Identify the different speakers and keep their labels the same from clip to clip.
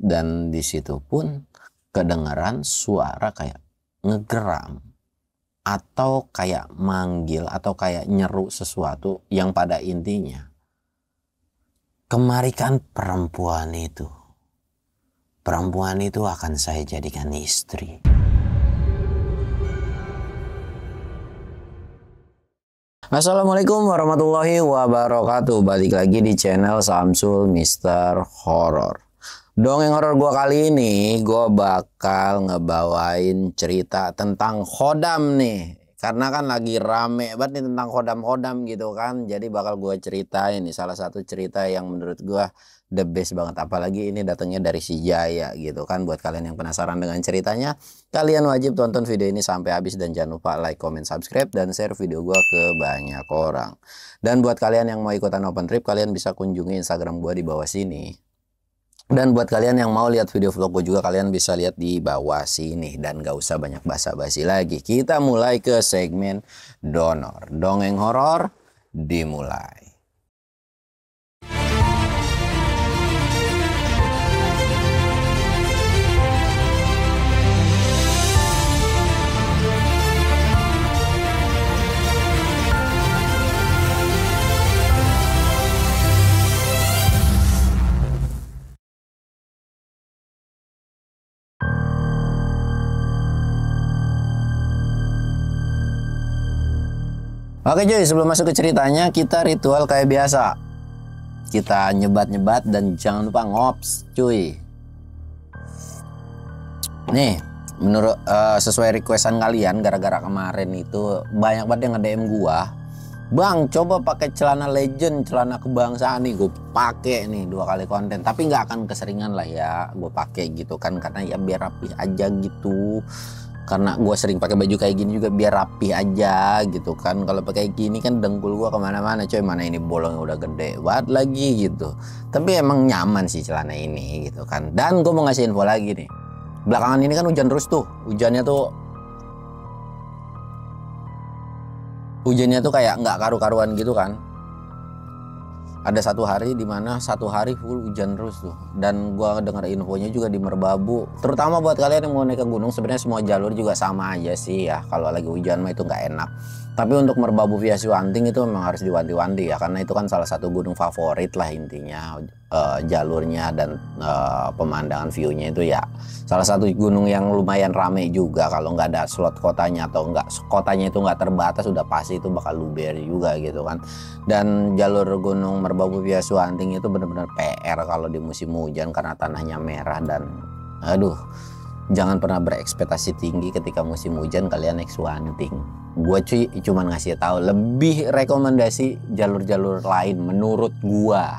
Speaker 1: dan di situ pun kedengaran suara kayak ngegeram atau kayak manggil atau kayak nyeru sesuatu yang pada intinya kemarikan perempuan itu akan saya jadikan istri. Assalamualaikum warahmatullahi wabarakatuh. Balik lagi di channel Samsul Mister Horror. Dongeng horor gua kali ini gua bakal ngebawain cerita tentang khodam nih. Karena kan lagi rame banget nih tentang khodam-khodam gitu kan. Jadi bakal gua ceritain nih salah satu cerita yang menurut gua the best banget. Apalagi ini datangnya dari si Jaya gitu kan. Buat kalian yang penasaran dengan ceritanya, kalian wajib tonton video ini sampai habis dan jangan lupa like, comment, subscribe, dan share video gua ke banyak orang. Dan buat kalian yang mau ikutan open trip, kalian bisa kunjungi Instagram gua di bawah sini. Dan buat kalian yang mau lihat video vlog gue juga, kalian bisa lihat di bawah sini. Dan gak usah banyak basa-basi lagi. Kita mulai ke segmen donor. Dongeng horor dimulai. Oke cuy, sebelum masuk ke ceritanya, kita ritual kayak biasa. Kita nyebat-nyebat dan jangan lupa ngops cuy. Nih, menurut sesuai requestan kalian, gara-gara kemarin itu banyak banget yang nge-DM gua, Bang, coba pakai celana legend, celana kebangsaan nih. Gue pakai nih 2 kali konten, tapi nggak akan keseringan lah ya gue pakai gitu kan, karena ya biar rapi aja gitu. Karena gue sering pakai baju kayak gini juga biar rapi aja gitu kan. Kalau pakai gini kan dengkul gue kemana-mana coy. Mana ini bolongnya udah gede banget lagi gitu. Tapi emang nyaman sih celana ini gitu kan. Dan gue mau ngasih info lagi nih. Belakangan ini kan hujan terus tuh. Hujannya tuh kayak nggak karu-karuan gitu kan. Ada satu hari dimana satu hari full hujan terus tuh. Dan gua dengar infonya juga di Merbabu, terutama buat kalian yang mau naik ke gunung. Sebenarnya semua jalur juga sama aja sih ya, kalau lagi hujan mah itu nggak enak. Tapi untuk Merbabu via Suwanting itu memang harus diwanti-wanti ya, karena itu kan salah satu gunung favorit lah intinya. Jalurnya dan pemandangan view-nya itu ya salah satu gunung yang lumayan rame juga. Kalau nggak ada slot kotanya atau nggak kotanya itu nggak terbatas, udah pasti itu bakal luber juga gitu kan. Dan jalur gunung Merbabu via Suwanting itu benar-benar PR kalau di musim hujan karena tanahnya merah. Dan aduh, jangan pernah berekspektasi tinggi ketika musim hujan kalian naik Suwanting. Gue cuman ngasih tahu lebih rekomendasi jalur-jalur lain menurut gua.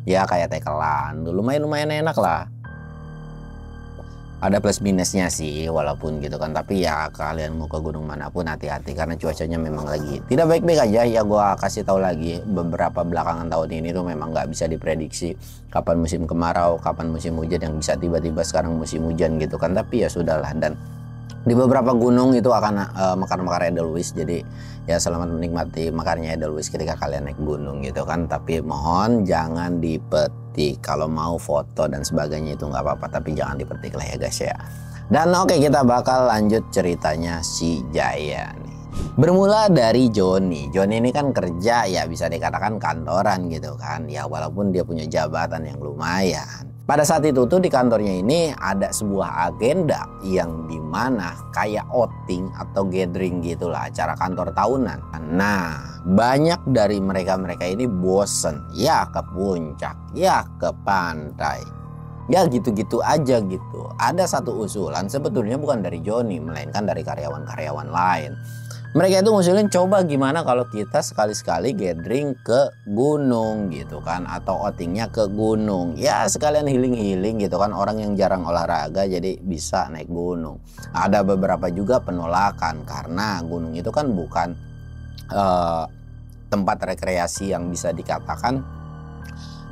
Speaker 1: Ya kayak Tekelan, lumayan enak lah. Ada plus minusnya sih walaupun gitu kan. Tapi ya kalian mau ke gunung manapun hati-hati karena cuacanya memang lagi tidak baik-baik aja. Ya gua kasih tahu lagi, beberapa belakangan tahun ini tuh memang nggak bisa diprediksi kapan musim kemarau, kapan musim hujan, yang bisa tiba-tiba sekarang musim hujan gitu kan. Tapi ya sudahlah. Dan di beberapa gunung itu akan mekar-mekar edelweiss. Jadi ya selamat menikmati mekarnya edelweiss ketika kalian naik gunung gitu kan. Tapi mohon jangan dipetik. Kalau mau foto dan sebagainya itu nggak apa-apa, tapi jangan dipetik lah ya guys ya. Dan oke, kita bakal lanjut ceritanya si Jaya nih. Bermula dari Joni. Joni ini kan kerja ya bisa dikatakan kantoran gitu kan. Ya walaupun dia punya jabatan yang lumayan. Pada saat itu tuh di kantornya ini ada sebuah agenda yang dimana kayak outing atau gathering gitulah, acara kantor tahunan. Nah, banyak dari mereka ini bosen ya ke puncak, ya ke pantai, ya gitu-gitu aja gitu. Ada satu usulan sebetulnya bukan dari Joni, melainkan dari karyawan-karyawan lain. Mereka itu ngusulin, coba gimana kalau kita sekali-sekali gathering ke gunung gitu kan, atau outingnya ke gunung. Ya sekalian healing-healing gitu kan, orang yang jarang olahraga jadi bisa naik gunung. Ada beberapa juga penolakan karena gunung itu kan bukan tempat rekreasi yang bisa dikatakan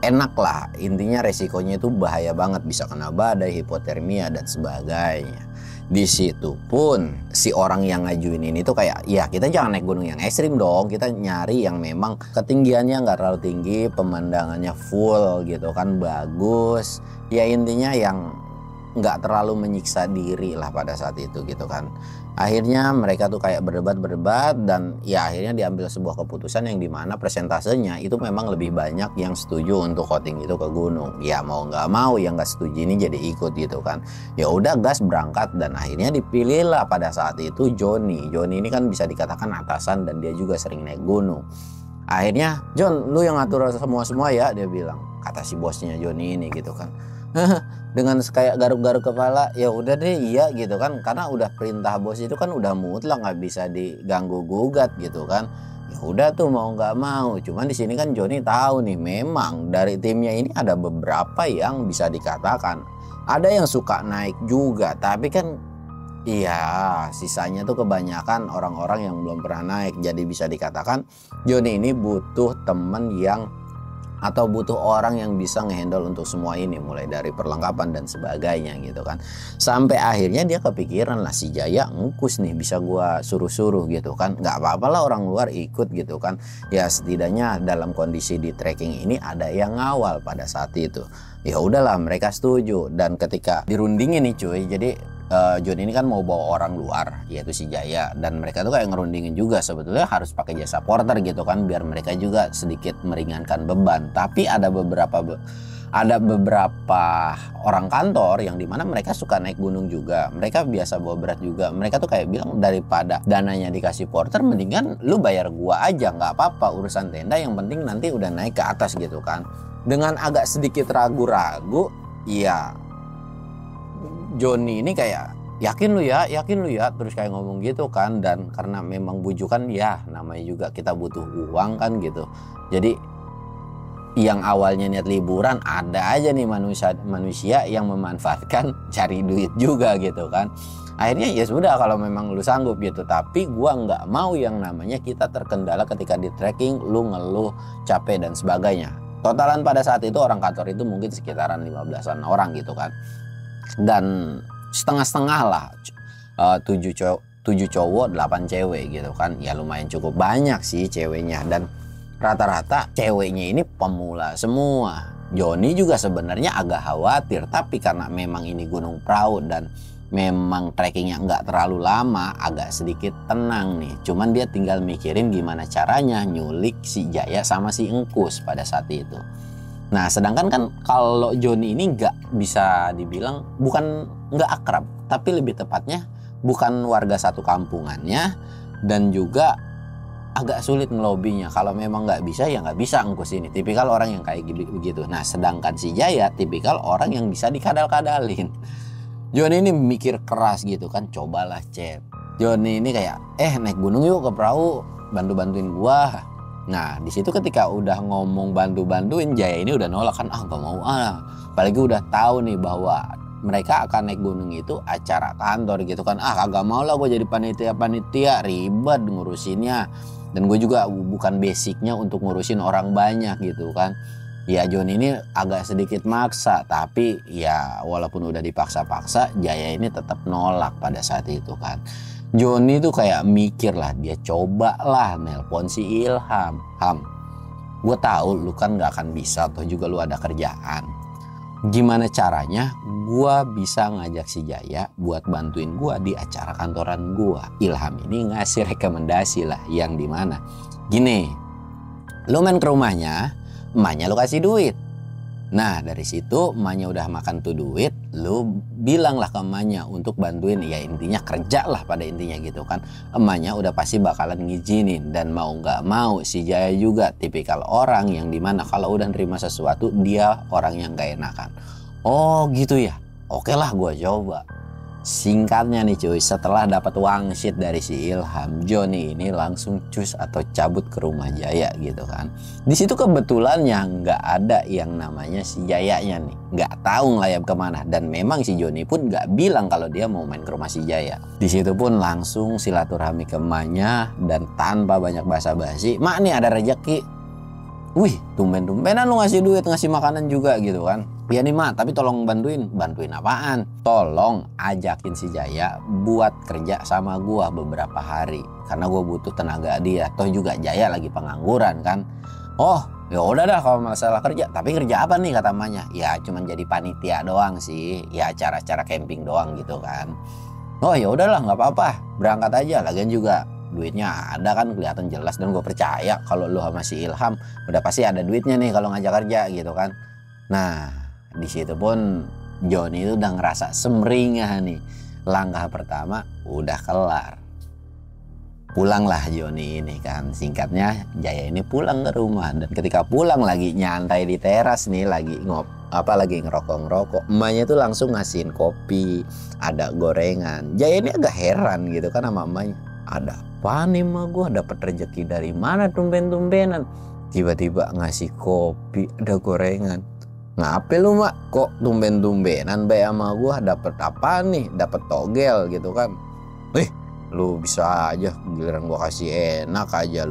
Speaker 1: enak lah, intinya resikonya itu bahaya banget, bisa kena badai, hipotermia dan sebagainya. Di situ pun si orang yang ngajuin ini tuh kayak, ya kita jangan naik gunung yang ekstrim dong, kita nyari yang memang ketinggiannya nggak terlalu tinggi, pemandangannya full gitu kan, bagus ya, intinya yang nggak terlalu menyiksa diri lah pada saat itu gitu kan. Akhirnya mereka tuh kayak berdebat dan ya akhirnya diambil sebuah keputusan yang dimana persentasenya itu memang lebih banyak yang setuju untuk voting itu ke gunung. Ya mau nggak mau yang nggak setuju ini jadi ikut gitu kan. Ya udah gas berangkat dan akhirnya dipilihlah pada saat itu Joni. Joni ini kan bisa dikatakan atasan dan dia juga sering naik gunung. Akhirnya, John, lu yang ngatur semua ya, dia bilang, kata si bosnya Joni ini gitu kan. Dengan kayak garuk-garuk kepala, ya udah deh, iya gitu kan, karena udah perintah bos itu kan udah mutlak, nggak bisa diganggu gugat gitu kan. Ya udah tuh mau nggak mau. Cuman di sini kan Joni tahu nih, memang dari timnya ini ada beberapa yang bisa dikatakan ada yang suka naik juga, tapi kan iya sisanya tuh kebanyakan orang-orang yang belum pernah naik. Jadi bisa dikatakan Joni ini butuh temen yang atau butuh orang yang bisa ngehandle untuk semua ini, mulai dari perlengkapan dan sebagainya gitu kan. Sampai akhirnya dia kepikiran lah, si Jaya ngkus nih, bisa gua suruh-suruh gitu kan, nggak apa-apa lah orang luar ikut gitu kan. Ya setidaknya dalam kondisi di trekking ini ada yang ngawal pada saat itu. Ya udahlah mereka setuju, dan ketika dirundingin nih cuy, jadi John ini kan mau bawa orang luar yaitu si Jaya, dan mereka tuh kayak ngerundingin juga sebetulnya harus pakai jasa porter gitu kan, biar mereka juga sedikit meringankan beban. Tapi ada beberapa orang kantor yang dimana mereka suka naik gunung juga, mereka biasa bawa berat juga. Mereka tuh kayak bilang, daripada dananya dikasih porter mendingan lu bayar gua aja, nggak apa-apa urusan tenda, yang penting nanti udah naik ke atas gitu kan. Dengan agak sedikit ragu-ragu, iya Joni ini kayak yakin lu ya, terus kayak ngomong gitu kan. Dan karena memang bujukan, ya namanya juga kita butuh uang kan gitu. Jadi yang awalnya niat liburan, ada aja nih manusia yang memanfaatkan cari duit juga gitu kan. Akhirnya ya sudah, kalau memang lu sanggup gitu. Tapi gua nggak mau yang namanya kita terkendala ketika di trekking, lu ngeluh capek dan sebagainya. Totalan pada saat itu orang kantor itu mungkin sekitaran 15-an orang gitu kan. Dan setengah-setengah lah, 7 cowok 8 cewek gitu kan. Ya lumayan cukup banyak sih ceweknya, dan rata-rata ceweknya ini pemula semua. Joni juga sebenarnya agak khawatir, tapi karena memang ini Gunung Prau dan memang trekkingnya nggak terlalu lama, agak sedikit tenang nih. Cuman dia tinggal mikirin gimana caranya nyulik si Jaya sama si Engkus pada saat itu. Nah sedangkan kan kalau Joni ini nggak bisa dibilang, bukan nggak akrab, tapi lebih tepatnya bukan warga satu kampungannya, dan juga agak sulit ngelobinya. Kalau memang nggak bisa ya nggak bisa Engkus ini, tipikal orang yang kayak begitu. Nah sedangkan si Jaya tipikal orang yang bisa dikadal-kadalin. Joni ini mikir keras gitu kan, cobalah chat. Joni ini kayak naik gunung yuk ke perahu, bantuin gua. Nah di situ ketika udah ngomong bantuin, Jaya ini udah nolak kan, gak mau apalagi udah tahu nih bahwa mereka akan naik gunung itu acara kantor gitu kan. Kagak mau lah gue jadi panitia, ribet ngurusinnya, dan gue juga bukan basicnya untuk ngurusin orang banyak gitu kan. Ya Joni ini agak sedikit maksa, tapi ya walaupun udah dipaksa-paksa, Jaya ini tetap nolak pada saat itu kan. Joni tuh kayak mikir lah, dia coba lah nelpon si Ilham. Gue tahu lu kan gak akan bisa, atau juga lu ada kerjaan. Gimana caranya gue bisa ngajak si Jaya buat bantuin gue di acara kantoran gue. Ilham ini ngasih rekomendasi lah, yang dimana gini, lu main ke rumahnya, emaknya lu kasih duit. Nah dari situ emaknya udah makan tuh duit, lu bilang lah ke emaknya untuk bantuin, ya intinya kerja lah pada intinya gitu kan. Emaknya udah pasti bakalan ngizinin, dan mau nggak mau si Jaya juga tipikal orang yang dimana kalau udah nerima sesuatu dia orang yang gak enakan. Oh gitu ya, oke lah gue coba. Singkatnya nih cuy, setelah dapat wangsit dari si Ilham, Joni ini langsung cus atau cabut ke rumah Jaya gitu kan. Di situ kebetulannya nggak ada yang namanya si Jayanya nih, nggak tahu ngelayap kemana, dan memang si Joni pun nggak bilang kalau dia mau main ke rumah si Jaya. Di situ pun langsung silaturahmi ke emaknya, dan tanpa banyak basa-basi, mak nih ada rejeki. Wih, tumben-tumbenan lu ngasih duit, ngasih makanan juga gitu kan. Ya nih mak, tapi tolong bantuin. Bantuin apaan? Tolong ajakin si Jaya buat kerja sama gua beberapa hari. Karena gua butuh tenaga dia. Toh juga Jaya lagi pengangguran kan. Oh, ya udah dah kalau masalah kerja. Tapi kerja apa nih kata emaknya? Ya cuman jadi panitia doang sih. Ya acara-acara camping doang gitu kan. Oh ya udahlah nggak apa-apa. Berangkat aja. Lagian juga duitnya ada kan, kelihatan jelas, dan gue percaya kalau lu sama si Ilham udah pasti ada duitnya nih kalau ngajak kerja gitu kan. Nah di situ pun Joni itu udah ngerasa semringah nih. Langkah pertama udah kelar. Pulanglah Joni ini kan, singkatnya Jaya ini pulang ke rumah. Dan ketika pulang lagi nyantai di teras nih, lagi lagi ngerokok, emaknya tuh langsung ngasihin kopi, ada gorengan. Jaya ini agak heran gitu kan sama emaknya. Ada apa nih mah, gue dapet rezeki dari mana tumben-tumbenan, tiba-tiba ngasih kopi, ada gorengan. Ngapain lu mak kok tumben-tumbenan baik sama gue, dapet apa nih, dapet togel gitu kan. Lu bisa aja, giliran gue kasih enak aja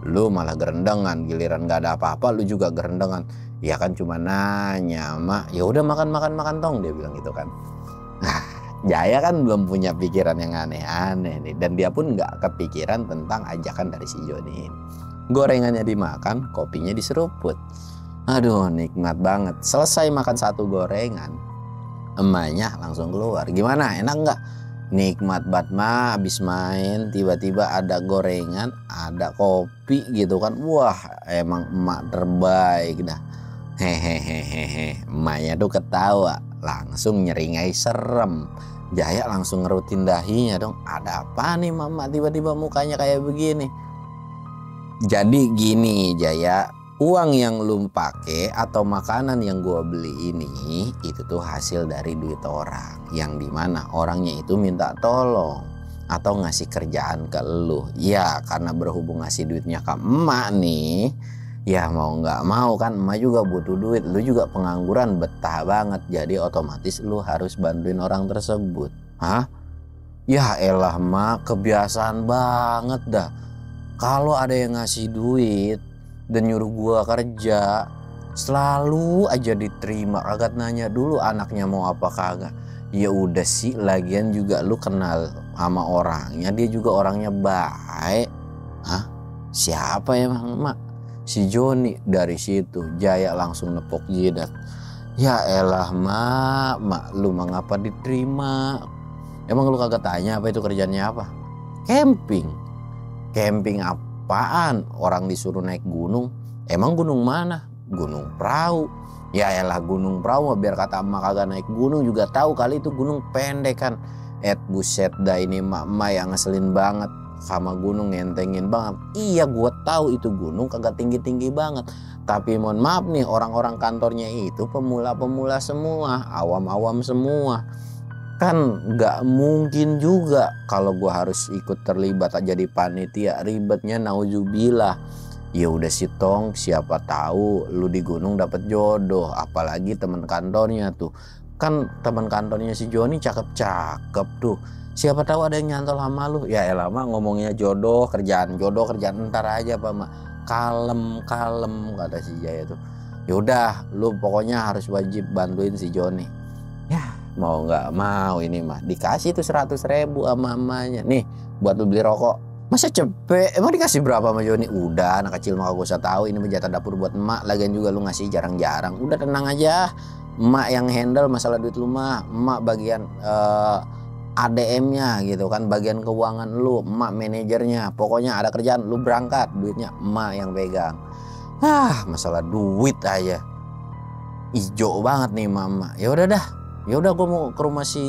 Speaker 1: lu malah gerendengan, giliran gak ada apa-apa lu juga gerendengan. Ya kan cuma nanya mak, ya udah makan tong, dia bilang gitu kan. Nah Jaya kan belum punya pikiran yang aneh-aneh nih, dan dia pun nggak kepikiran tentang ajakan dari si Joni. Gorengannya dimakan, kopinya diseruput. Aduh nikmat banget. Selesai makan satu gorengan, emaknya langsung keluar. Gimana, enak nggak? Nikmat banget mah, habis main tiba-tiba ada gorengan, ada kopi gitu kan. Wah emang emak terbaik dah. Hehehehe, emaknya tuh ketawa, langsung nyeringai serem. Jaya langsung ngerutin dahinya dong. Ada apa nih mama tiba-tiba mukanya kayak begini? Jadi gini Jaya, uang yang lu pakai atau makanan yang gua beli ini itu tuh hasil dari duit orang, yang dimana orangnya itu minta tolong atau ngasih kerjaan ke lu. Ya karena berhubung ngasih duitnya ke emak nih, ya mau nggak mau kan emak juga butuh duit, lu juga pengangguran betah banget, jadi otomatis lu harus bantuin orang tersebut. Hah? Ya elah mak, kebiasaan banget dah. Kalau ada yang ngasih duit dan nyuruh gua kerja, selalu aja diterima, kagak nanya dulu anaknya mau apa kagak. Ya udah sih, lagian juga lu kenal sama orangnya, dia juga orangnya baik. Hah? Siapa emang mak? Si Joni. Dari situ Jaya langsung nepok jidat. Ya elah mak lu mah ngapa diterima? Emang lu kagak tanya apa itu kerjanya apa? Camping apaan? Orang disuruh naik gunung. Emang gunung mana? Gunung Perahu. Ya elah gunung Perahu, biar kata emak kagak naik gunung juga tahu kali itu gunung pendek kan. Buset dah, ini emak yang ngeselin banget sama gunung, ngentengin banget. Iya gue tahu itu gunung kagak tinggi-tinggi banget, tapi mohon maaf nih, orang-orang kantornya itu pemula-pemula semua, awam-awam semua. Kan nggak mungkin juga kalau gue harus ikut terlibat jadi panitia, ribetnya nauzubillah. Ya udah sih tong, siapa tahu lu di gunung dapet jodoh, apalagi teman kantornya tuh. Kan teman kantornya si Joni cakep-cakep tuh. Siapa tahu ada yang nyantol sama lu. Ya elah mak, ngomongnya jodoh kerjaan ntar aja Pak mak. Kalem kata si Jaya tuh. Yaudah lu pokoknya harus wajib bantuin si Joni. Ya mau nggak mau ini mah dikasih tuh 100.000 sama emaknya. Nih buat lu beli rokok. Masa cepet? Emang dikasih berapa sama Joni? Udah anak kecil mah gak usah tahu, ini mah jatah dapur buat emak. Lagian juga lu ngasih jarang-jarang. Udah tenang aja. Emak yang handle masalah duit lu mah. Emak bagian ADM-nya gitu kan, bagian keuangan lu, emak manajernya. Pokoknya ada kerjaan lu berangkat, duitnya emak yang pegang. Masalah duit aja ijo banget nih mama. Ya udah dah. Ya udah gue mau ke rumah si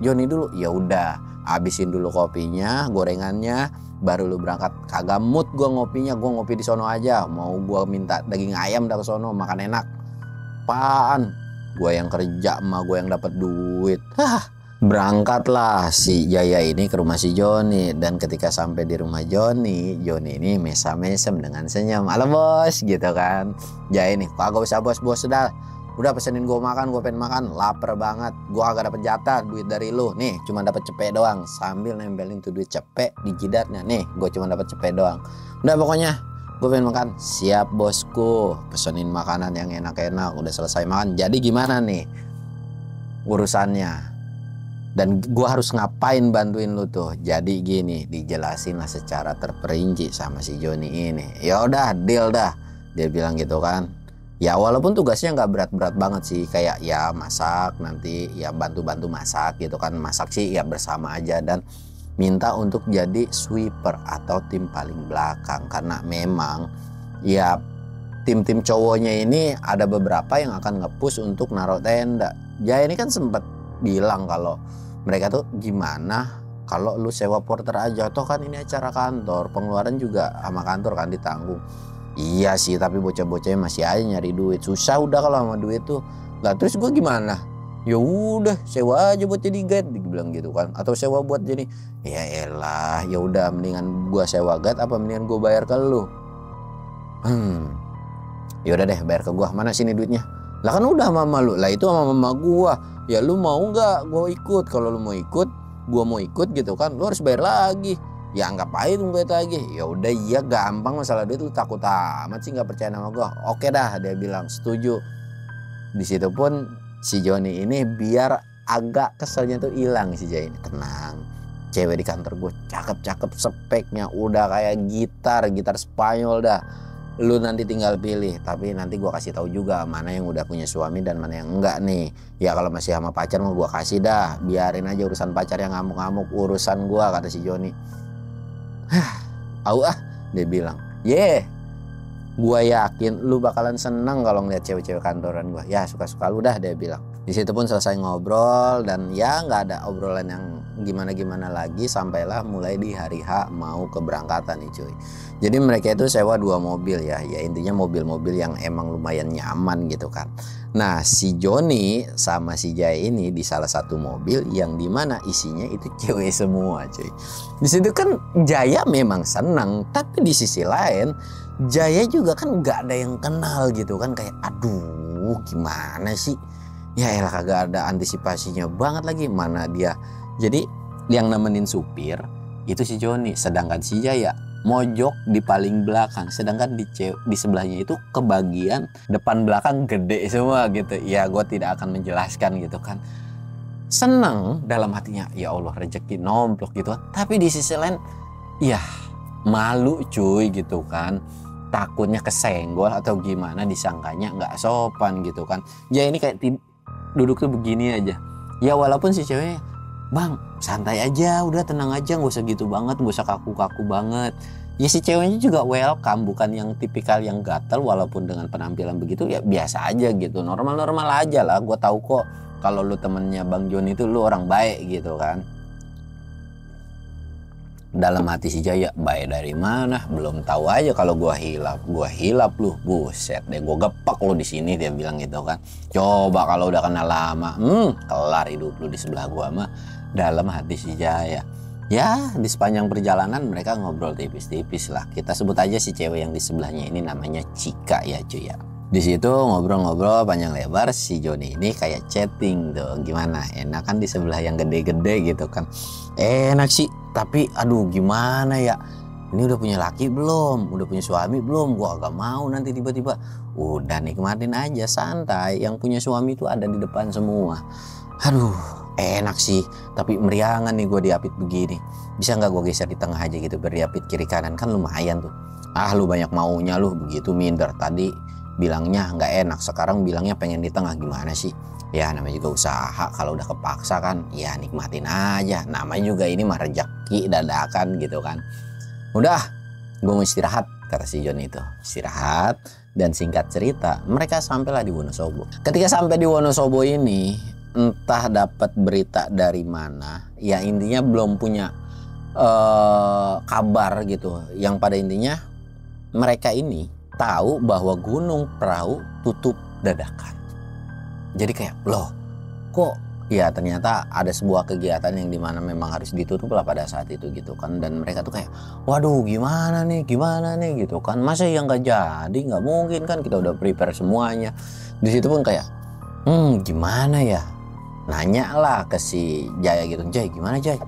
Speaker 1: Joni dulu. Ya udah, habisin dulu kopinya, gorengannya, baru lu berangkat. Kagak mood gue ngopinya, gue ngopi di sono aja. Mau gue minta daging ayam dah ke sono, makan enak. Apaan? Gue yang kerja, emak gue yang dapat duit. Berangkatlah si Jaya ini ke rumah si Joni. Dan ketika sampai di rumah Joni ini mesam-mesem dengan senyum. Halo bos gitu kan. Jaya ini, kagak usah bos dah. Udah pesenin gue makan, gue pengen makan, lapar banget. Gue agak dapet jatah duit dari lu. Nih cuma dapet cepet doang. Sambil nempelin tuh duit cepet di jidatnya. Nih gue cuma dapet cepet doang. Udah pokoknya gue pengen makan. Siap bosku, pesenin makanan yang enak-enak. Udah selesai makan, jadi gimana nih urusannya, dan gue harus ngapain bantuin lu tuh? Jadi gini, dijelasin lah secara terperinci sama si Joni ini. Ya udah, deal dah, dia bilang gitu kan. Ya walaupun tugasnya nggak berat-berat banget sih, kayak ya masak, nanti ya bantu-bantu masak gitu kan. Masak sih ya bersama aja, dan minta untuk jadi sweeper atau tim paling belakang, karena memang ya tim-tim cowoknya ini ada beberapa yang akan nge-push untuk naruh tenda. Ya ini kan sempat bilang kalau mereka tuh gimana kalau lu sewa porter aja, toh kan ini acara kantor, pengeluaran juga sama kantor kan ditanggung. Iya sih, tapi bocah-bocahnya masih aja nyari duit. Susah udah kalau sama duit tuh. Lah terus gue gimana? Ya udah sewa aja buat jadi guide, dibilang gitu kan. Atau sewa buat jadi, ya elah, ya udah mendingan gue sewa guide apa mendingan gue bayar ke lu? Ya udah deh, bayar ke gue. Mana sini duitnya? Lah kan udah mama lu. Lah itu sama mama gue. Ya lu mau nggak gue ikut? Kalau lu mau ikut, gue mau ikut gitu kan. Lu harus bayar lagi. Ya anggap aja tuh gue lagi. Ya udah, iya gampang masalah duit, lu takut amat sih nggak percaya sama gue. Oke dah, dia bilang setuju. Di situ pun si Joni ini biar agak keselnya tuh hilang, si Jai ini tenang. Cewek di kantor gue cakep-cakep, speknya udah kayak gitar Spanyol dah. Lu nanti tinggal pilih, tapi nanti gue kasih tahu juga mana yang udah punya suami dan mana yang enggak nih. Ya kalau masih sama pacar mau gue kasih dah, biarin aja urusan pacar yang ngamuk-ngamuk, urusan gue, kata si Joni. Dia bilang, gue yakin lu bakalan seneng kalau ngeliat cewek-cewek kantoran gue. Ya suka-suka lu dah, dia bilang. Di situ pun selesai ngobrol, dan ya nggak ada obrolan yang gimana-gimana lagi, sampailah mulai di hari H mau keberangkatan nih cuy. Jadi mereka itu sewa 2 mobil ya intinya mobil-mobil yang emang lumayan nyaman gitu kan. Nah si Joni sama si Jaya ini di salah satu mobil yang dimana isinya itu cewek semua cuy. Di situ kan Jaya memang senang, tapi di sisi lain Jaya juga kan nggak ada yang kenal gitu kan, kayak aduh gimana sih, ya elah kagak ada antisipasinya banget lagi. Mana dia jadi yang nemenin supir itu si Joni, sedangkan si Jaya mojok di paling belakang, sedangkan di sebelahnya itu kebagian depan belakang gede semua gitu. Ya gue tidak akan menjelaskan gitu kan. Seneng dalam hatinya, ya Allah rezeki nomplok gitu, tapi di sisi lain ya malu cuy gitu kan, takutnya kesenggol atau gimana, disangkanya nggak sopan gitu kan. Ya ini kayak duduk tuh begini aja. Ya walaupun si ceweknya, bang santai aja, udah tenang aja, nggak usah gitu banget, nggak usah kaku-kaku banget. Ya si ceweknya juga welcome, bukan yang tipikal yang gatel. Walaupun dengan penampilan begitu ya biasa aja gitu, normal-normal aja lah. Gue tahu kok kalau lu temennya Bang Joni itu lu orang baik gitu kan. Dalam hati si Jaya, baik dari mana? Belum tahu aja kalau gua hilap lu, buset deh, gua gepak lu di sini, dia bilang gitu kan. Coba kalau udah kenal lama, kelar hidup lu di sebelah gua mah. Dalam hati si Jaya. Ya di sepanjang perjalanan mereka ngobrol tipis-tipis lah. Kita sebut aja si cewek yang di sebelahnya ini namanya Cika ya cuy ya. Di situ ngobrol-ngobrol panjang lebar, si Joni ini kayak chatting tuh, gimana? Enak kan di sebelah yang gede-gede gitu kan. Enak sih, tapi aduh gimana ya? Ini udah punya laki belum? Udah punya suami belum? Gua agak mau nanti tiba-tiba. Udah nikmatin aja santai, yang punya suami itu ada di depan semua. Aduh, enak sih, tapi meriangan nih gue diapit begini. Bisa nggak gue geser di tengah aja gitu, berdiapit kiri kanan, kan lumayan tuh. Ah lu banyak maunya lu, begitu minder. Tadi bilangnya nggak enak, sekarang bilangnya pengen di tengah, gimana sih? Ya namanya juga usaha, kalau udah kepaksa kan ya nikmatin aja. Namanya juga ini mah rezeki dadakan gitu kan. Udah, gue mau istirahat, kata si John itu. Istirahat, dan singkat cerita mereka sampailah di Wonosobo. Ketika sampai di Wonosobo ini, entah dapat berita dari mana, ya intinya belum punya kabar gitu. Yang pada intinya mereka ini tahu bahwa Gunung Prau tutup dadakan. Jadi kayak loh, kok ya ternyata ada sebuah kegiatan yang dimana memang harus ditutup lah pada saat itu gitu kan. Dan mereka tuh kayak waduh gimana nih gitu kan, masa yang nggak jadi, nggak mungkin kan, kita udah prepare semuanya. Di situ pun kayak gimana ya, nanya lah ke si Jaya gitu, Jay gimana Jay?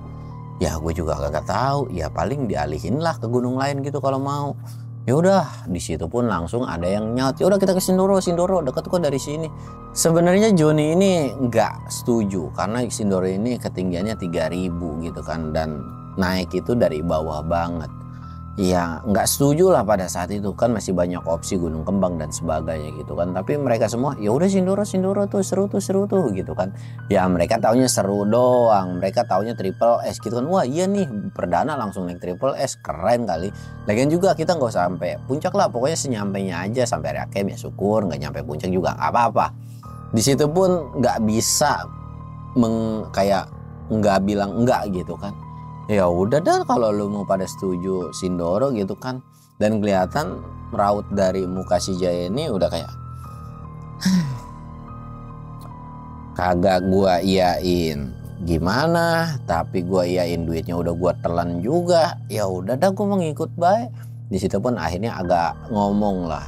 Speaker 1: Ya gue juga gak tahu, ya paling dialihin lah ke gunung lain gitu kalau mau. Ya udah, di situ pun langsung ada yang nyaut, ya udah kita ke Sindoro, Sindoro deket kok dari sini. Sebenarnya Joni ini nggak setuju karena Sindoro ini ketinggiannya 3000 gitu kan, dan naik itu dari bawah banget. Ya nggak setuju lah pada saat itu, kan masih banyak opsi Gunung Kembang dan sebagainya gitu kan. Tapi mereka semua ya udah Sindoro, Sindoro tuh seru tuh gitu kan. Ya mereka taunya seru doang, mereka taunya triple S gitu kan. Wah iya nih perdana langsung naik triple S, keren kali. Lagian juga kita nggak sampai puncak lah, pokoknya senyampainya aja sampai area camp ya syukur, nggak nyampe puncak juga nggak apa-apa. Di situ pun nggak bisa kayak nggak bilang enggak gitu kan. Ya udah dah kalau lu mau pada setuju Sindoro gitu kan. Dan kelihatan raut dari muka si Jaya ini udah kayak kagak gua iyain gimana, tapi gua iyain duitnya udah gua telan juga. Ya udah dah gua mau ngikut baik. Di situ pun akhirnya agak ngomong lah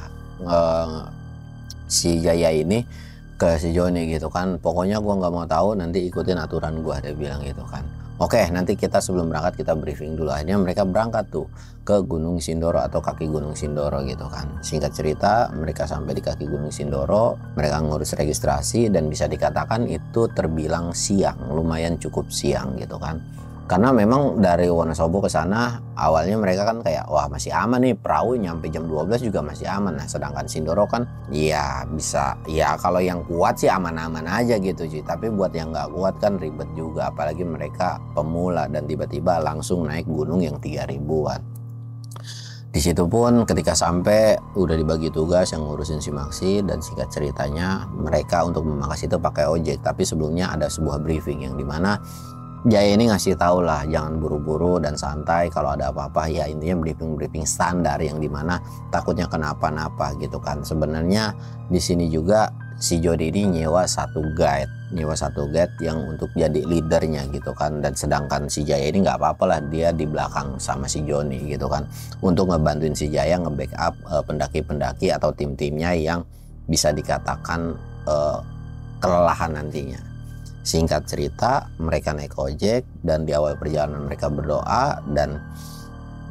Speaker 1: si Jaya ini ke si Joni gitu kan. Pokoknya gua nggak mau tahu, nanti ikutin aturan gua, dia bilang gitu kan. Oke, nanti kita sebelum berangkat kita briefing dulu. Akhirnya mereka berangkat tuh ke Gunung Sindoro atau kaki Gunung Sindoro gitu kan. Singkat cerita, mereka sampai di kaki Gunung Sindoro, mereka ngurus registrasi dan bisa dikatakan itu terbilang siang, lumayan cukup siang gitu kan. Karena memang dari Wonosobo ke sana awalnya mereka kan kayak wah masih aman nih, perahu nyampe jam 12 juga masih aman. Nah sedangkan Sindoro kan ya bisa, ya kalau yang kuat sih aman-aman aja gitu cuy. Tapi buat yang nggak kuat kan ribet juga, apalagi mereka pemula dan tiba-tiba langsung naik gunung yang 3000-an. Di situ pun ketika sampai udah dibagi tugas yang ngurusin si Maksi, dan singkat ceritanya mereka untuk memangkas itu pakai ojek. Tapi sebelumnya ada sebuah briefing yang dimana Jaya ini ngasih tahu lah jangan buru-buru dan santai, kalau ada apa-apa ya intinya briefing standar yang dimana takutnya kenapa-napa gitu kan. Sebenarnya di sini juga si Jody ini nyewa satu guide yang untuk jadi leadernya gitu kan. Dan sedangkan si Jaya ini nggak apa-apa lah, dia di belakang sama si Joni gitu kan untuk ngebantuin si Jaya nge-backup pendaki-pendaki atau tim-timnya yang bisa dikatakan kelelahan nantinya. Singkat cerita, mereka naik ojek dan di awal perjalanan mereka berdoa, dan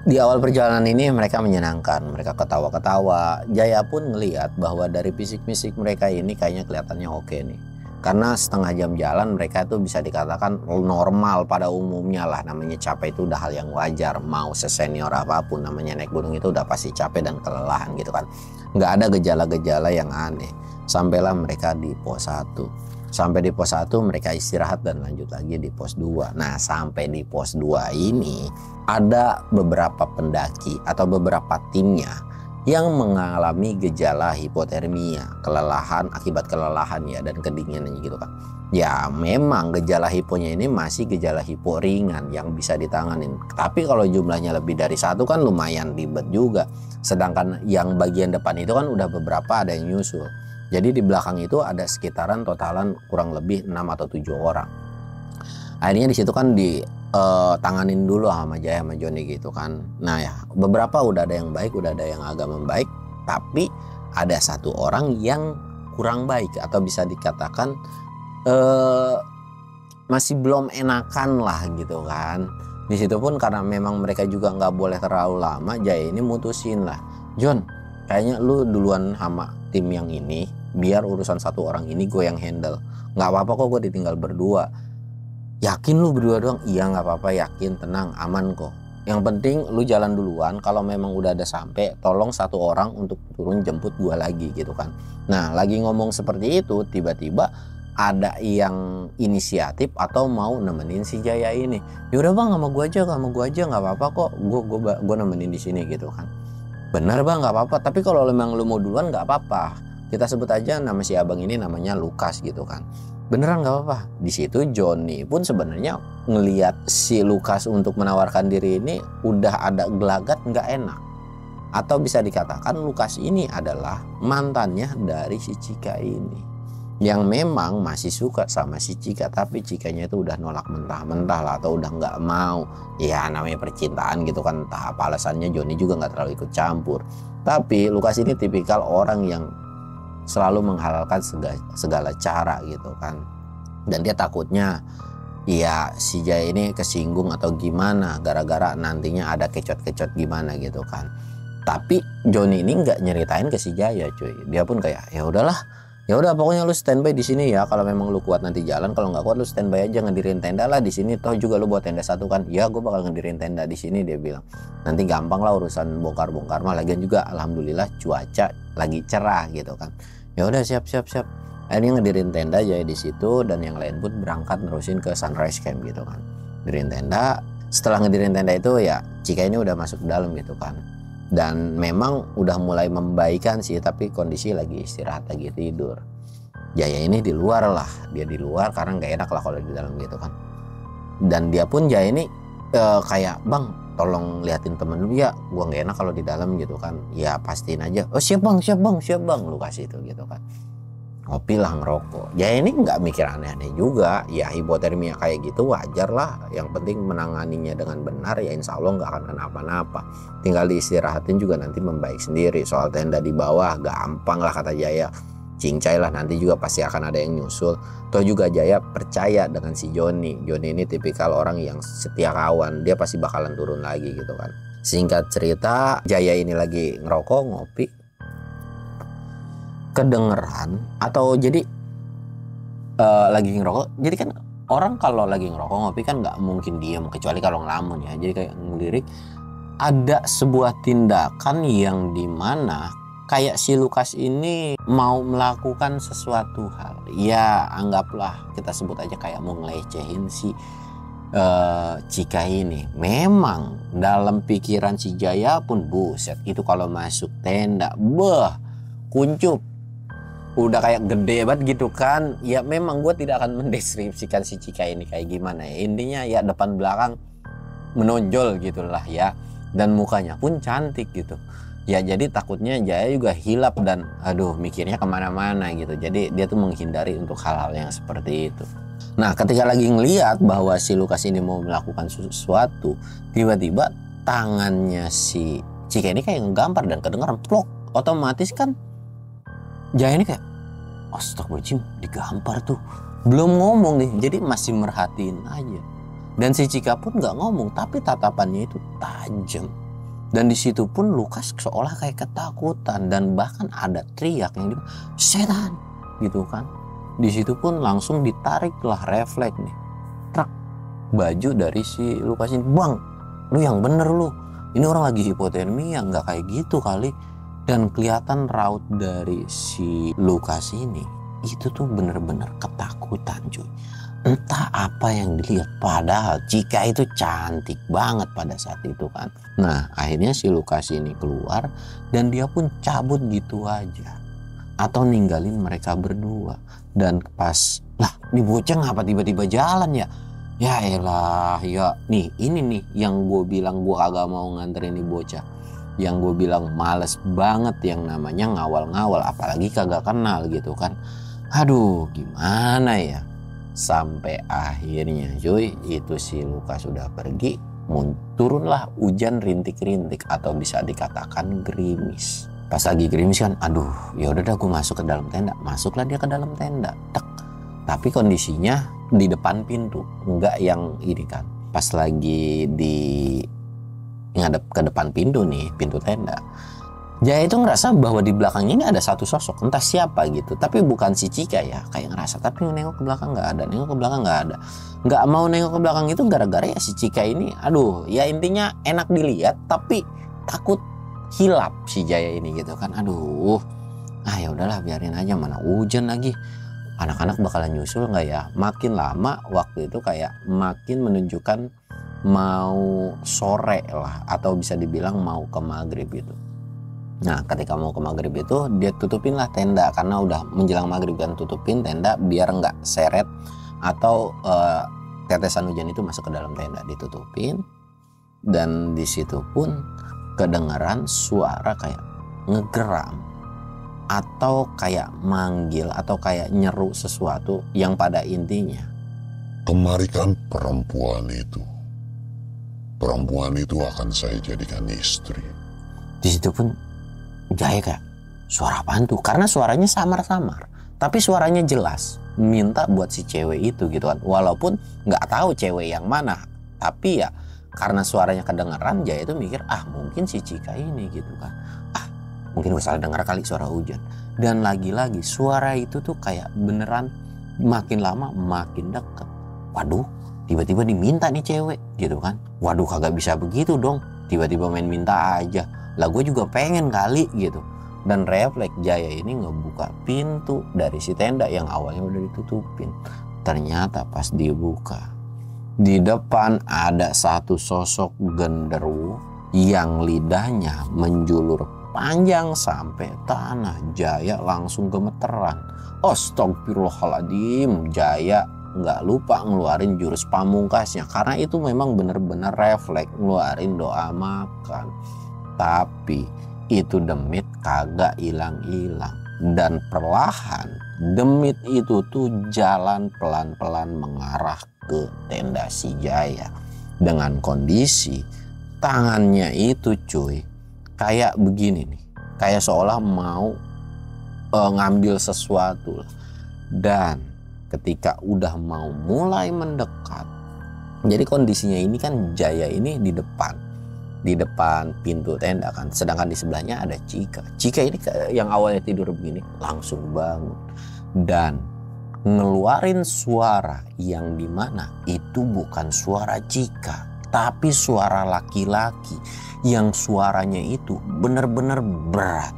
Speaker 1: di awal perjalanan ini mereka menyenangkan, mereka ketawa-ketawa. Jaya pun ngelihat bahwa dari fisik-fisik mereka ini kayaknya kelihatannya oke nih. Karena setengah jam jalan mereka itu bisa dikatakan normal pada umumnya lah, namanya capek itu udah hal yang wajar, mau sesenior apapun namanya naik gunung itu udah pasti capek dan kelelahan gitu kan. Nggak ada gejala-gejala yang aneh. Sampailah mereka di pos 1. Sampai di pos 1 mereka istirahat dan lanjut lagi di pos 2. Nah sampai di pos 2 ini ada beberapa pendaki atau beberapa timnya yang mengalami gejala hipotermia, kelelahan akibat kelelahan ya, dan kedinginan gitu kan. Ya memang gejala hiponya ini masih gejala hipo ringan yang bisa ditanganin. Tapi kalau jumlahnya lebih dari 1 kan lumayan ribet juga. Sedangkan yang bagian depan itu kan udah beberapa ada yang nyusul. Jadi di belakang itu ada sekitaran totalan kurang lebih 6 atau 7 orang. Akhirnya di situ kan ditanganin dulu sama Jaya sama Joni gitu kan. Nah ya beberapa udah ada yang baik, udah ada yang agak membaik. Tapi ada satu orang yang kurang baik atau bisa dikatakan masih belum enakan lah gitu kan. Di situ pun karena memang mereka juga nggak boleh terlalu lama, Jaya ini mutusin lah, John kayaknya lu duluan sama tim yang ini, biar urusan satu orang ini gue yang handle. Nggak apa-apa kok gue ditinggal berdua. Yakin lu berdua doang? Iya nggak apa-apa, yakin, tenang, aman kok. Yang penting lu jalan duluan, kalau memang udah ada sampai tolong satu orang untuk turun jemput gue lagi gitu kan. Nah lagi ngomong seperti itu tiba-tiba ada yang inisiatif atau mau nemenin si Jaya ini. Yaudah bang sama gue aja nggak apa-apa kok, gue nemenin di sini gitu kan. Bener bang nggak apa-apa, tapi kalau memang lu mau duluan nggak apa-apa, kita sebut aja nama si abang ini namanya Lukas gitu kan. Beneran nggak apa-apa. Di situ Joni pun sebenarnya ngelihat si Lukas untuk menawarkan diri ini udah ada gelagat nggak enak, atau bisa dikatakan Lukas ini adalah mantannya dari si Cika ini yang memang masih suka sama si Cika, tapi Cikanya itu udah nolak mentah-mentah lah atau udah nggak mau. Ya namanya percintaan gitu kan, entah apa alasannya Joni juga nggak terlalu ikut campur. Tapi Lukas ini tipikal orang yang selalu menghalalkan segala cara gitu kan, dan dia takutnya ya si Jaya ini kesinggung atau gimana gara-gara nantinya ada kecot-kecot gimana gitu kan. Tapi Joni ini nggak nyeritain ke si Jaya cuy. Dia pun kayak ya udahlah, ya udah pokoknya lu standby di sini ya. Kalau memang lu kuat nanti jalan, kalau nggak kuat lu standby aja ngedirin tenda lah di sini. Toh juga lu buat tenda satu kan. Ya gue bakal ngedirin tenda di sini, dia bilang. Nanti gampang lah urusan bongkar-bongkar mah. Lagian juga alhamdulillah cuaca lagi cerah gitu kan. Ya udah siap. Akhirnya ngedirin tenda Jaya di situ dan yang lain pun berangkat nerusin ke Sunrise Camp gitu kan. Ngedirin tenda. Setelah ngedirin tenda itu ya Cika ini udah masuk ke dalam gitu kan. Dan memang udah mulai membaikan sih, tapi kondisi lagi istirahat, lagi tidur. Jaya ini di luar lah, dia di luar karena nggak enak lah kalau di dalam gitu kan. Dan dia pun Jaya ini kayak bang tolong liatin temen dulu ya, gua nggak enak kalau di dalam gitu kan. Ya pastiin aja, oh siap bang lu kasih itu gitu kan. Ngopi lah, ngerokok. Jaya ini nggak mikir aneh-aneh juga, ya hipotermia kayak gitu wajar lah. Yang penting menanganinya dengan benar, ya insya Allah nggak akan kenapa-napa. Tinggal diistirahatin juga nanti membaik sendiri. Soal tenda di bawah gampang lah kata Jaya, cincai lah nanti juga pasti akan ada yang nyusul. Toh juga Jaya percaya dengan si Joni ini tipikal orang yang setia kawan, dia pasti bakalan turun lagi gitu kan. Singkat cerita, Jaya ini lagi ngerokok, ngopi, kedengeran atau jadi lagi ngerokok. Jadi kan orang kalau lagi ngerokok ngopi kan nggak mungkin diem kecuali kalau ngelamun ya. Jadi kayak ngelirik ada sebuah tindakan yang dimana kayak si Lukas ini mau melakukan sesuatu hal. Ya anggaplah kita sebut aja kayak mau ngelecehin si Cika ini. Memang dalam pikiran si Jaya pun buset itu kalau masuk tenda kuncup udah kayak gede banget gitu kan. Ya memang gue tidak akan mendeskripsikan si Cika ini kayak gimana ya. Intinya ya depan belakang menonjol gitulah ya. Dan mukanya pun cantik gitu. Ya jadi takutnya Jaya juga hilap dan aduh mikirnya kemana-mana gitu. Jadi dia tuh menghindari untuk hal-hal yang seperti itu. Nah ketika lagi ngeliat bahwa si Lukas ini mau melakukan sesuatu, tiba-tiba tangannya si Cika ini kayak ngegampar dan kedengaran plok. Otomatis kan Jaya ini kayak astagfirullahaladzim, digampar tuh. Belum ngomong nih, jadi masih merhatiin aja. Dan si Cika pun nggak ngomong, tapi tatapannya itu tajam. Dan di situ pun Lukas seolah kayak ketakutan dan bahkan ada teriak yang setan gitu kan. Di situ pun langsung ditariklah refleks nih, trak, baju dari si Lukas ini. Bang, lu yang bener lu. Ini orang lagi hipotermia, nggak kayak gitu kali. Dan kelihatan raut dari si Lukas ini itu tuh bener-bener ketakutan cuy. Entah apa yang dilihat, padahal Cika itu cantik banget pada saat itu kan. Nah akhirnya si Lukas ini keluar dan dia pun cabut gitu aja. Atau ninggalin mereka berdua. Dan pas, lah ini bocah ngapa tiba-tiba jalan ya? Ya elah, ya nih ini nih yang gue bilang gue agak mau nganterin nih bocah. Yang gue bilang males banget yang namanya ngawal-ngawal, apalagi kagak kenal gitu kan. Aduh gimana ya. Sampai akhirnya cuy itu si Lukas sudah pergi, turunlah hujan rintik-rintik atau bisa dikatakan gerimis. Pas lagi gerimis kan aduh ya udah dah gue masuk ke dalam tenda. Masuklah dia ke dalam tenda, tek. Tapi kondisinya di depan pintu, enggak yang ini kan. Pas lagi di ngadep ke depan pintu nih, pintu tenda, Jaya itu ngerasa bahwa di belakangnya ini ada satu sosok, entah siapa gitu, tapi bukan si Cika ya, kayak ngerasa. Tapi nengok ke belakang nggak ada, nengok ke belakang nggak ada. Nggak mau nengok ke belakang itu gara-gara ya si Cika ini, aduh ya intinya enak dilihat tapi takut hilap si Jaya ini gitu kan. Aduh, ya udahlah biarin aja, mana hujan lagi, anak-anak bakalan nyusul nggak ya. Makin lama waktu itu kayak makin menunjukkan mau sore lah, atau bisa dibilang mau ke maghrib itu. Nah ketika mau ke maghrib itu dia tutupin lah tenda, karena udah menjelang maghrib kan, tutupin tenda biar nggak seret atau tetesan hujan itu masuk ke dalam tenda, ditutupin. Dan di situ pun kedengaran suara kayak ngegeram atau kayak manggil atau kayak nyeru sesuatu yang pada intinya,
Speaker 2: kemarikan perempuan itu. Perempuan itu akan saya jadikan istri.
Speaker 1: Di situ pun Jaya kayak suara apaan tuh? Karena suaranya samar-samar, tapi suaranya jelas minta buat si cewek itu gitu kan. Walaupun nggak tahu cewek yang mana, tapi ya karena suaranya kedengeran, Jaya itu mikir mungkin si Cika ini gitu kan, mungkin gue salah dengar kali suara hujan. Dan lagi-lagi suara itu tuh kayak beneran makin lama makin deket. Waduh, tiba-tiba diminta nih cewek gitu kan. Waduh, kagak bisa begitu dong, tiba-tiba main minta aja lah, gue juga pengen kali gitu. Dan refleks Jaya ini ngebuka pintu dari si tenda yang awalnya udah ditutupin. Ternyata pas dibuka, di depan ada satu sosok genderuwo yang lidahnya menjulur panjang sampai tanah. Jaya langsung gemeteran. Astagfirullahaladzim. Jaya nggak lupa ngeluarin jurus pamungkasnya, karena itu memang bener-bener refleks ngeluarin doa makan. Tapi itu demit kagak hilang-hilang, dan perlahan demit itu tuh jalan pelan-pelan mengarah ke tenda si Jaya dengan kondisi tangannya itu cuy kayak begini nih, kayak seolah mau ngambil sesuatu lah. Dan ketika udah mau mulai mendekat, jadi kondisinya ini kan Jaya ini di depan pintu tenda kan, sedangkan di sebelahnya ada Cika. Cika ini yang awalnya tidur begini langsung bangun dan ngeluarin suara yang dimana itu bukan suara Cika, tapi suara laki-laki yang suaranya itu benar-benar berat.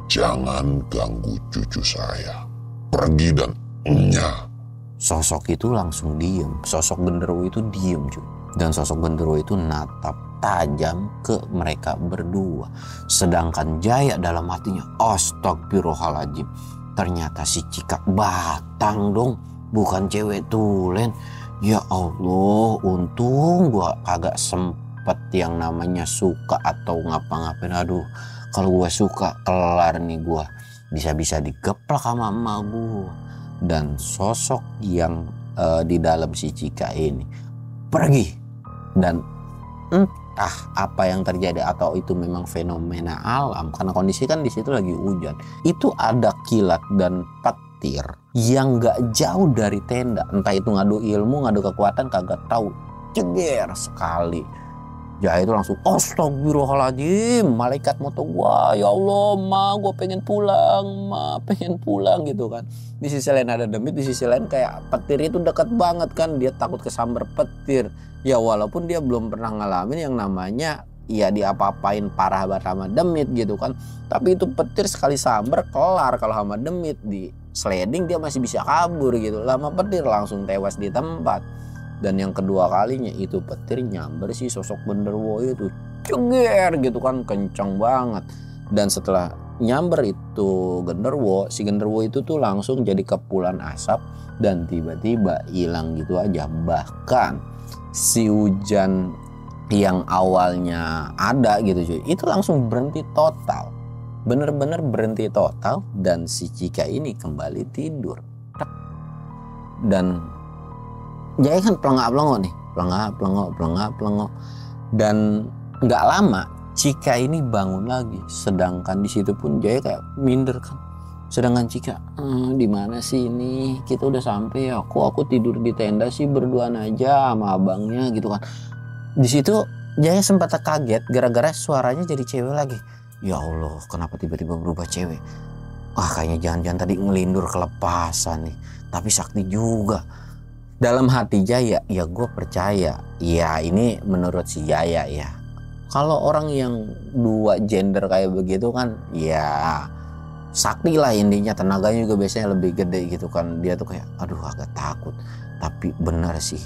Speaker 2: Jangan ganggu cucu saya. Pergi dan enya.
Speaker 1: Sosok itu langsung diem. Sosok genderuwo itu diem cuy. Dan sosok genderuwo itu natap tajam ke mereka berdua. Sedangkan Jaya dalam hatinya, astagfirullahaladzim. Ternyata si Cika batang dong, bukan cewek tulen. Ya Allah, untung gua kagak sempet yang namanya suka atau ngapa-ngapain. Aduh, kalau gua suka kelar nih gua. Bisa-bisa digeplak sama emak gua. Dan sosok yang di dalam si Cika ini pergi. Dan entah apa yang terjadi, atau itu memang fenomena alam, karena kondisi kan di situ lagi hujan. Itu ada kilat dan petir yang gak jauh dari tenda. Entah itu ngadu ilmu, ngadu kekuatan, kagak tahu. Ceger sekali. Jaya itu langsung astagfirullahaladzim, malaikat moto gua, ya Allah ma, gua pengen pulang gitu kan. Di sisi lain ada demit, di sisi lain kayak petir itu dekat banget kan, dia takut kesambar petir. Ya walaupun dia belum pernah ngalamin yang namanya ya diapa-apain parah banget sama demit gitu kan, tapi itu petir sekali sambar kelar. Kalau sama demit di sliding dia masih bisa kabur gitu, lama petir langsung tewas di tempat. Dan yang kedua kalinya itu petir nyamber si sosok genderuwo itu, ceger gitu kan, kencang banget. Dan setelah nyamber itu genderuwo, si genderuwo itu tuh langsung jadi kepulan asap dan tiba-tiba hilang gitu aja. Bahkan si hujan yang awalnya ada gitu cuy, itu langsung berhenti total, bener-bener berhenti total. Dan si Cika ini kembali tidur. Dan Jaya kan pelengak-pelengok nih, pelengak-pelengok. Dan nggak lama Cika ini bangun lagi. Sedangkan di situ pun Jaya kayak minder kan. Sedangkan Cika, di mana sih ini? Kita udah sampai ya. Kok aku tidur di tenda sih berduaan aja sama abangnya gitu kan. Di situ Jaya sempat kaget gara-gara suaranya jadi cewek lagi. Ya Allah, kenapa tiba-tiba berubah cewek? Kayaknya jangan-jangan tadi ngelindur kelepasan nih. Tapi sakti juga. Dalam hati Jaya, ya gue percaya. Ya ini menurut si Jaya ya. Kalau orang yang dua gender kayak begitu kan, ya sakti lah intinya. Tenaganya juga biasanya lebih gede gitu kan. Dia tuh kayak, aduh agak takut. Tapi benar sih,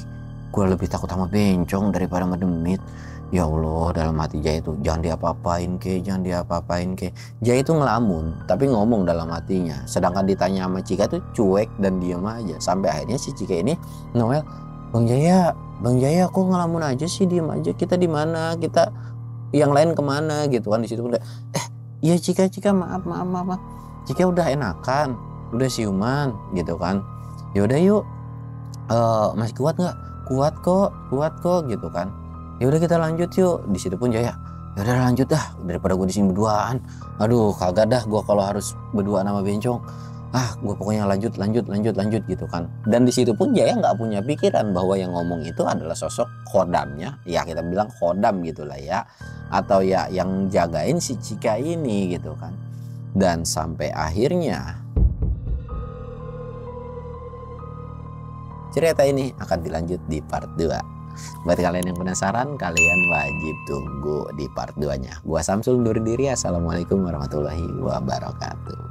Speaker 1: gue lebih takut sama bencong daripada sama demit. Ya Allah, dalam hati Jaya itu, jangan diapa-apain ke. Jaya itu ngelamun, tapi ngomong dalam hatinya. Sedangkan ditanya sama Cika tuh cuek dan diam aja. Sampai akhirnya si Cika ini Noel, Bang Jaya kok ngelamun aja sih, diam aja. Kita di mana? Kita yang lain kemana gitu kan. Di situ udah, iya Cika maaf. Cika udah enakan, udah siuman gitu kan. Yaudah yuk, masih kuat nggak? Kuat kok gitu kan. Ya udah kita lanjut yuk. Di situ pun Jaya, ya udah lanjut dah daripada gue di sini berduaan. Aduh kagak dah gue kalau harus berduaan sama bencong. gue pokoknya lanjut gitu kan. Dan di situ pun Jaya nggak punya pikiran bahwa yang ngomong itu adalah sosok khodamnya, ya kita bilang khodam gitulah ya, atau ya yang jagain si Cika ini gitu kan. Dan sampai akhirnya cerita ini akan dilanjut di part 2. Buat kalian yang penasaran, kalian wajib tunggu di part 2-nya. Gua Samsul undur diri. Assalamualaikum warahmatullahi wabarakatuh.